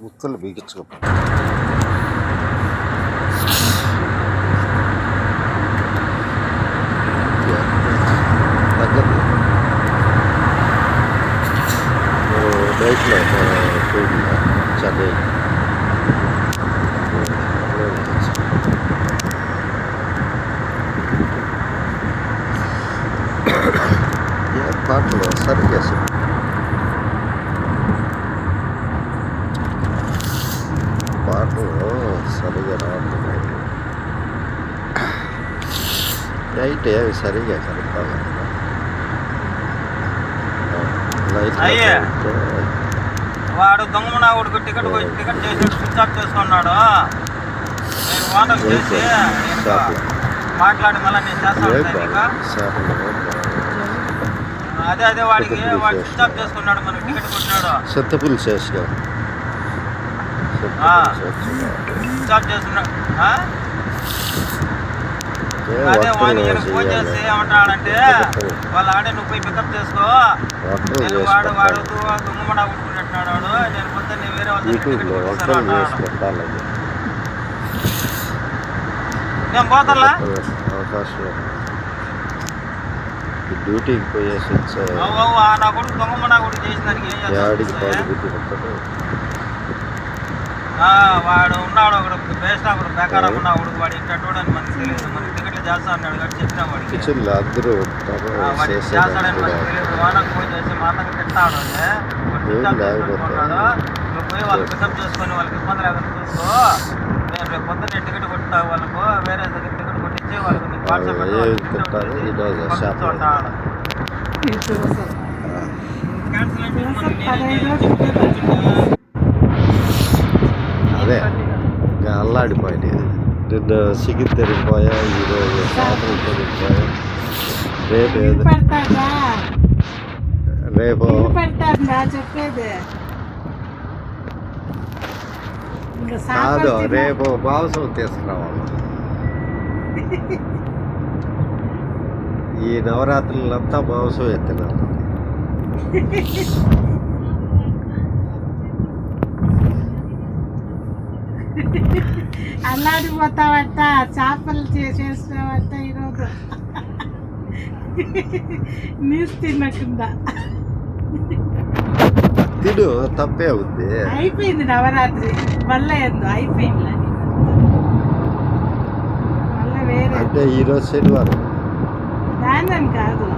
ముక్కలు బిగించుకో. తగ్గదు బయటలో పోయిందా చదివి పాటలు సరిగ్గా పాటలు సరిగా రావట్లేదు. లైట్ అవి సరిగా కలుపుకోవాలి. వాడు దొంగమనావుడికి టికెట్ చేసి స్విచ్ ఆఫ్ చేసుకున్నాడు. నేను ఓనర్ చేసి మాట్లాడి మళ్ళీ నేను చేస్తాను. అదే వాడికి వాడు స్విచ్ ఆఫ్ చేసుకున్నాడు, మనకి టికెట్ కొట్టినాడు. సత్తపులు చేసినావు స్విచ్ ఆఫ్ చేసుకున్నాడు. అదే వాడిని ఫోన్ చేసి ఏమంటాడంటే వాళ్ళు ఆడే నువ్వు పోయి పికప్ చేసుకో, నేను వాడు దొంగమడా కొట్టుకున్నట్టున్నాడు వాడు, నేను పొద్దున్నే వేరే వాళ్ళ నేను పోతాలా డ్యూటీకి పోయేసి నా కొడుకు దొంగమడా కొడుకు చేసిన దానికి ఏం చేస్తాడు. వాడు ఉన్నాడు ఒకడు బేస్ట్ ఒకడు బేకారా ఉన్నాడు వాడు ఇంటోడు అని మనకు తెలియదు. మనకి టికెట్లు చేస్తా అన్నాడు కానీ చెప్పినా వాడికి వాడికి చేస్తాడని మనకు తెలియదు. వానకు ఫోన్ చేసి మాత్రం తింటాడు అనుకున్నాడు. నువ్వు పోయి వాళ్ళు పికప్ చేసుకొని వాళ్ళకి ఇబ్బంది లేదని చూసుకో, నేను రేపు పొద్దున్నే టికెట్ కొట్టా వాళ్ళకు వేరే దగ్గర టికెట్ కొట్టించి వాళ్ళకి నీకు వాట్సాప్ అదే ఇంకా అల్లాడిపోయింది. నిన్న సిగి తిరిగిపోయా, ఈరోజు సాయంత్రం తిరిగిపోయా. రేపు కాదు, రేపు మాంసం తీసుకురావాలి. ఈ నవరాత్రులంతా మాంసం ఎత్తినారు. అల్లాడిపోతావట, చేపలు చేసేస్తావట ఈరోజు నీసు తినకుండా. తిను, తప్పే ఉంది. అయిపోయింది నవరాత్రి, మళ్ళీ ఏందో అయిపోయింది. మళ్ళీ వేరే అంటే ఈరోజు శనివారం దాని కాదు.